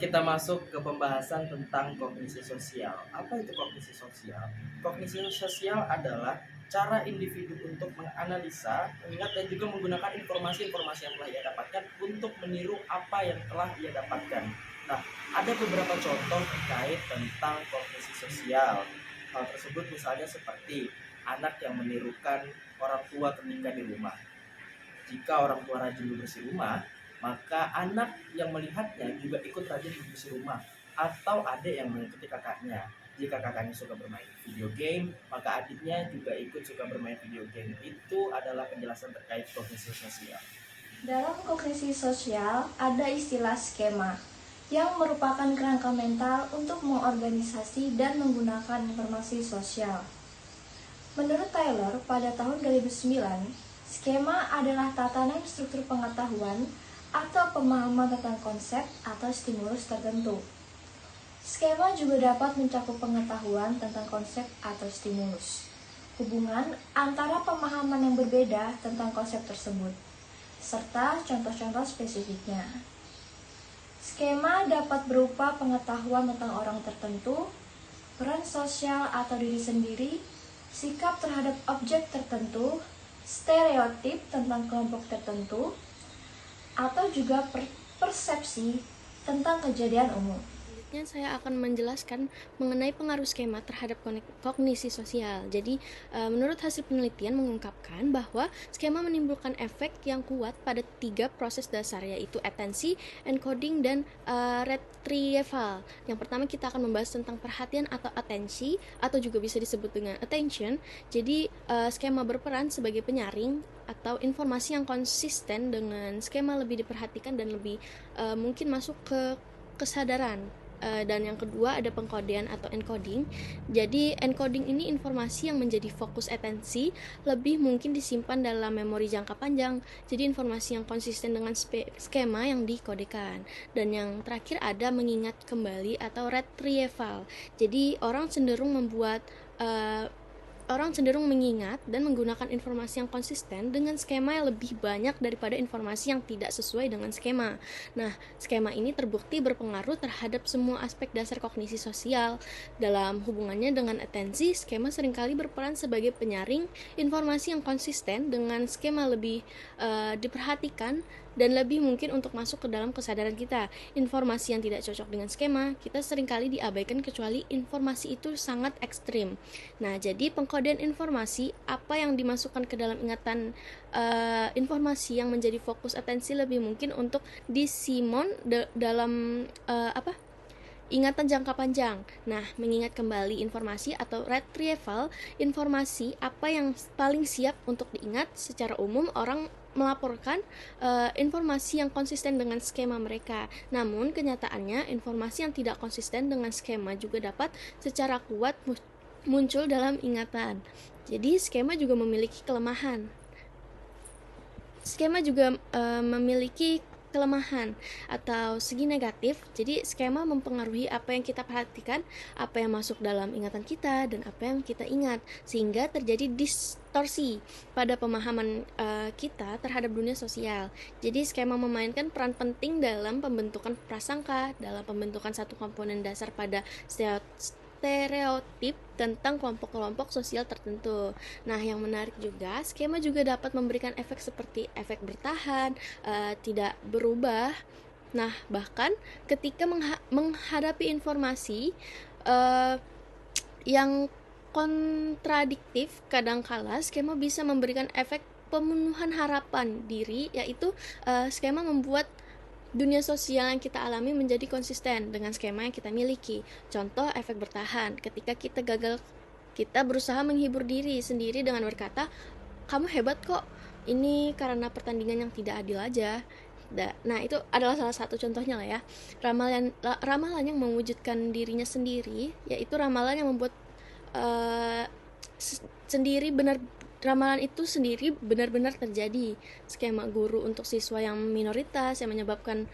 kita masuk ke pembahasan tentang kognisi sosial. Apa itu kognisi sosial? Kognisi sosial adalah cara individu untuk menganalisa, mengingat dan juga menggunakan informasi-informasi yang telah ia dapatkan untuk meniru apa yang telah ia dapatkan. Nah, ada beberapa contoh terkait tentang kognisi sosial. Hal tersebut misalnya seperti anak yang menirukan orang tua ketika di rumah. Jika orang tua rajin membersih rumah, maka anak yang melihatnya juga ikut rajin membersih rumah. Atau adik yang mengikuti kakaknya. Jika kakaknya suka bermain video game, maka adiknya juga ikut suka bermain video game. Itu adalah penjelasan terkait kognisi sosial. Dalam kognisi sosial ada istilah skema yang merupakan kerangka mental untuk mengorganisasi dan menggunakan informasi sosial. Menurut Taylor, pada tahun 2009, skema adalah tatanan struktur pengetahuan atau pemahaman tentang konsep atau stimulus tertentu. Skema juga dapat mencakup pengetahuan tentang konsep atau stimulus, hubungan antara pemahaman yang berbeda tentang konsep tersebut, serta contoh-contoh spesifiknya. Skema dapat berupa pengetahuan tentang orang tertentu, peran sosial atau diri sendiri, sikap terhadap objek tertentu, stereotip tentang kelompok tertentu, atau juga persepsi tentang kejadian umum. Selanjutnya saya akan menjelaskan mengenai pengaruh skema terhadap kognisi sosial. Jadi, menurut hasil penelitian mengungkapkan bahwa skema menimbulkan efek yang kuat pada 3 proses dasar, yaitu atensi, encoding, dan retrieval. Yang pertama kita akan membahas tentang perhatian atau atensi, atau juga bisa disebut dengan attention. Jadi, skema berperan sebagai penyaring atau informasi yang konsisten dengan skema lebih diperhatikan dan lebih mungkin masuk ke kesadaran. Dan yang kedua ada pengkodean atau encoding. Jadi encoding ini informasi yang menjadi fokus atensi lebih mungkin disimpan dalam memori jangka panjang. Jadi informasi yang konsisten dengan skema yang dikodekan. Dan yang terakhir ada mengingat kembali atau retrieval. Jadi orang cenderung mengingat dan menggunakan informasi yang konsisten dengan skema yang lebih banyak daripada informasi yang tidak sesuai dengan skema. Nah, skema ini terbukti berpengaruh terhadap semua aspek dasar kognisi sosial. Dalam hubungannya dengan atensi, skema seringkali berperan sebagai penyaring informasi yang konsisten dengan skema lebih diperhatikan dan lebih mungkin untuk masuk ke dalam kesadaran kita. Informasi yang tidak cocok dengan skema, kita seringkali diabaikan kecuali informasi itu sangat ekstrim. Nah, jadi pengkodean informasi, apa yang dimasukkan ke dalam ingatan informasi yang menjadi fokus atensi lebih mungkin untuk disimpan dalam ingatan jangka panjang. Nah, mengingat kembali informasi atau retrieval informasi apa yang paling siap untuk diingat. Secara umum orang melaporkan informasi yang konsisten dengan skema mereka. Namun kenyataannya informasi yang tidak konsisten dengan skema juga dapat secara kuat muncul dalam ingatan. Jadi skema juga memiliki kelemahan. Skema juga memiliki kelemahan atau segi negatif. Jadi skema mempengaruhi apa yang kita perhatikan, apa yang masuk dalam ingatan kita, dan apa yang kita ingat, sehingga terjadi distorsi pada pemahaman kita terhadap dunia sosial. Jadi skema memainkan peran penting dalam pembentukan prasangka, dalam pembentukan satu komponen dasar pada stereotip tentang kelompok-kelompok sosial tertentu. Nah, yang menarik juga, skema juga dapat memberikan efek seperti efek bertahan, tidak berubah. Nah, bahkan ketika menghadapi informasi yang kontradiktif, kadangkala skema bisa memberikan efek pemenuhan harapan diri, yaitu skema membuat dunia sosial yang kita alami menjadi konsisten dengan skema yang kita miliki. Contoh efek bertahan, ketika kita gagal, kita berusaha menghibur diri sendiri dengan berkata, kamu hebat kok, ini karena pertandingan yang tidak adil aja. Nah, itu adalah salah satu contohnya lah ya. Ramalan yang mewujudkan dirinya sendiri, yaitu ramalan yang membuat ramalan itu sendiri benar-benar terjadi. Skema guru untuk siswa yang minoritas yang menyebabkan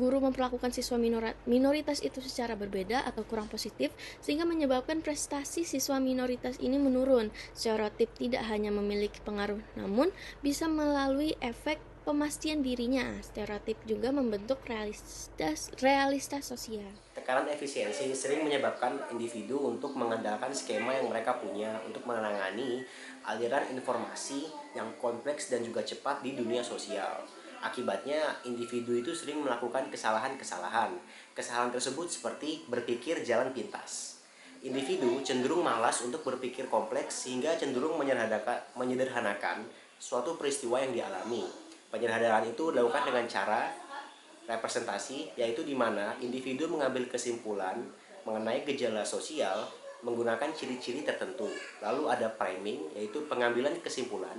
guru memperlakukan siswa minoritas itu secara berbeda atau kurang positif, sehingga menyebabkan prestasi siswa minoritas ini menurun. Stereotip tidak hanya memiliki pengaruh, namun bisa melalui efek pemastian dirinya. Stereotip juga membentuk realitas sosial. Tekanan efisiensi sering menyebabkan individu untuk mengandalkan skema yang mereka punya untuk menangani aliran informasi yang kompleks dan juga cepat di dunia sosial. Akibatnya, individu itu sering melakukan kesalahan-kesalahan. Kesalahan tersebut seperti berpikir jalan pintas. Individu cenderung malas untuk berpikir kompleks sehingga cenderung menyederhanakan suatu peristiwa yang dialami. Penyederhanaan itu dilakukan dengan cara representasi, yaitu di mana individu mengambil kesimpulan mengenai gejala sosial menggunakan ciri-ciri tertentu. Lalu ada framing, yaitu pengambilan kesimpulan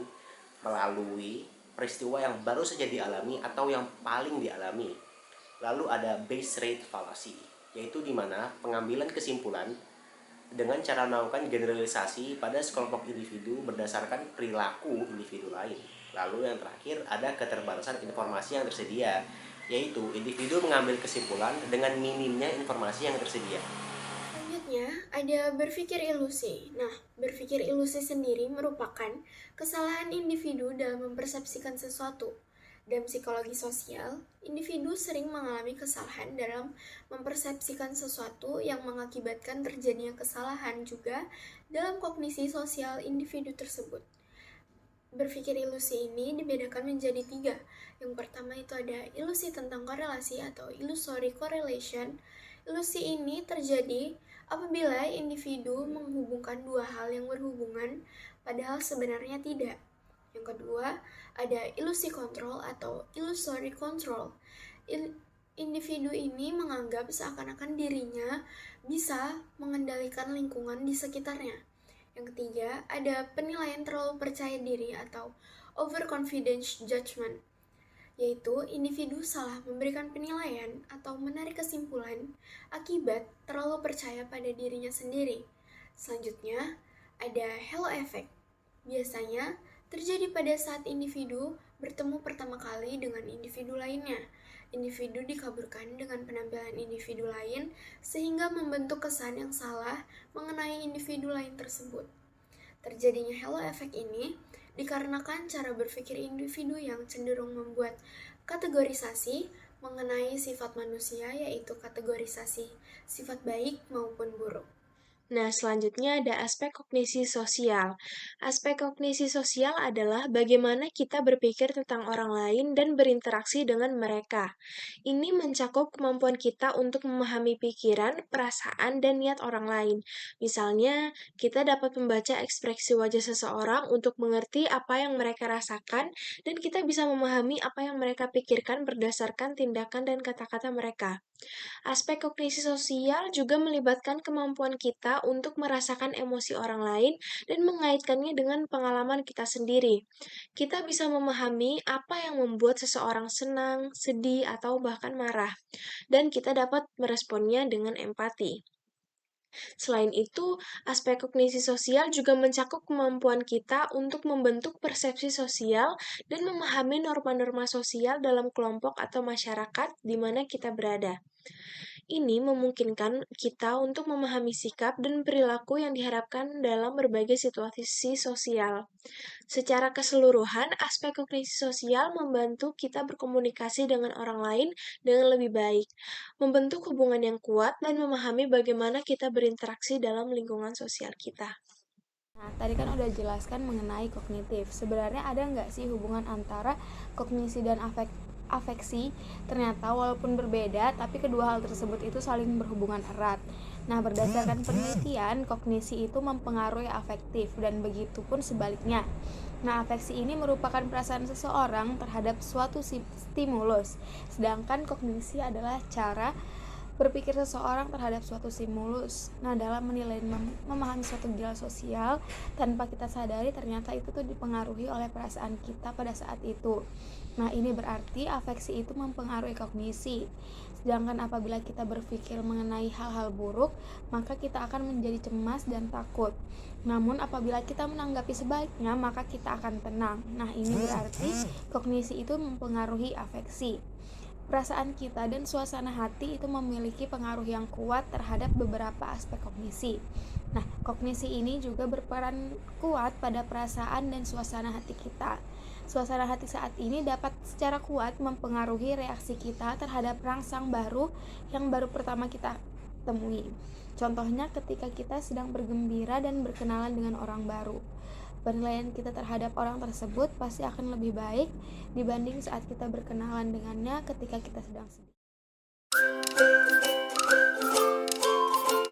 melalui peristiwa yang baru saja dialami atau yang paling dialami. Lalu ada base rate fallacy, yaitu di mana pengambilan kesimpulan dengan cara melakukan generalisasi pada sekelompok individu berdasarkan perilaku individu lain. Lalu yang terakhir ada keterbatasan informasi yang tersedia, yaitu individu mengambil kesimpulan dengan minimnya informasi yang tersedia. Selanjutnya, ada berpikir ilusi. Nah, berpikir ilusi sendiri merupakan kesalahan individu dalam mempersepsikan sesuatu. Dalam psikologi sosial, individu sering mengalami kesalahan dalam mempersepsikan sesuatu yang mengakibatkan terjadinya kesalahan juga dalam kognisi sosial individu tersebut. Berpikir ilusi ini dibedakan menjadi 3. Yang pertama itu ada ilusi tentang korelasi atau illusory correlation. Ilusi ini terjadi apabila individu menghubungkan dua hal yang berhubungan, padahal sebenarnya tidak. Yang kedua, ada ilusi kontrol atau illusory control. Individu ini menganggap seakan-akan dirinya bisa mengendalikan lingkungan di sekitarnya. Yang ketiga, ada penilaian terlalu percaya diri atau overconfident judgment, yaitu individu salah memberikan penilaian atau menarik kesimpulan akibat terlalu percaya pada dirinya sendiri. Selanjutnya, ada halo effect. Biasanya terjadi pada saat individu bertemu pertama kali dengan individu lainnya. Individu dikaburkan dengan penampilan individu lain sehingga membentuk kesan yang salah mengenai individu lain tersebut. Terjadinya halo effect ini dikarenakan cara berpikir individu yang cenderung membuat kategorisasi mengenai sifat manusia, yaitu kategorisasi sifat baik maupun buruk. Nah, selanjutnya ada aspek kognisi sosial. Aspek kognisi sosial adalah bagaimana kita berpikir tentang orang lain dan berinteraksi dengan mereka. Ini mencakup kemampuan kita untuk memahami pikiran, perasaan, dan niat orang lain. Misalnya, kita dapat membaca ekspresi wajah seseorang untuk mengerti apa yang mereka rasakan, dan kita bisa memahami apa yang mereka pikirkan berdasarkan tindakan dan kata-kata mereka. Aspek kognisi sosial juga melibatkan kemampuan kita untuk merasakan emosi orang lain dan mengaitkannya dengan pengalaman kita sendiri. Kita bisa memahami apa yang membuat seseorang senang, sedih, atau bahkan marah, dan kita dapat meresponnya dengan empati. Selain itu, aspek kognisi sosial juga mencakup kemampuan kita untuk membentuk persepsi sosial dan memahami norma-norma sosial dalam kelompok atau masyarakat di mana kita berada. Ini memungkinkan kita untuk memahami sikap dan perilaku yang diharapkan dalam berbagai situasi sosial. Secara keseluruhan, aspek kognisi sosial membantu kita berkomunikasi dengan orang lain dengan lebih baik, membentuk hubungan yang kuat, dan memahami bagaimana kita berinteraksi dalam lingkungan sosial kita. Nah, tadi kan udah jelaskan mengenai kognitif. Sebenarnya ada nggak sih hubungan antara kognisi dan afeksi? Ternyata walaupun berbeda, tapi kedua hal tersebut itu saling berhubungan erat. Nah, berdasarkan penelitian, kognisi itu mempengaruhi afektif dan begitu pun sebaliknya. Nah, afeksi ini merupakan perasaan seseorang terhadap suatu stimulus, sedangkan kognisi adalah cara berpikir seseorang terhadap suatu stimulus. Nah, dalam menilai memahami suatu gejala sosial tanpa kita sadari, ternyata itu tuh dipengaruhi oleh perasaan kita pada saat itu. Nah, ini berarti afeksi itu mempengaruhi kognisi. Sedangkan apabila kita berpikir mengenai hal-hal buruk, maka kita akan menjadi cemas dan takut. Namun apabila kita menanggapi sebaliknya, maka kita akan tenang. Nah, ini berarti kognisi itu mempengaruhi afeksi. Perasaan kita dan suasana hati itu memiliki pengaruh yang kuat terhadap beberapa aspek kognisi. Nah, kognisi ini juga berperan kuat pada perasaan dan suasana hati kita. Suasana hati saat ini dapat secara kuat mempengaruhi reaksi kita terhadap rangsang baru yang baru pertama kita temui. Contohnya ketika kita sedang bergembira dan berkenalan dengan orang baru. Penilaian kita terhadap orang tersebut pasti akan lebih baik dibanding saat kita berkenalan dengannya ketika kita sedang sedih.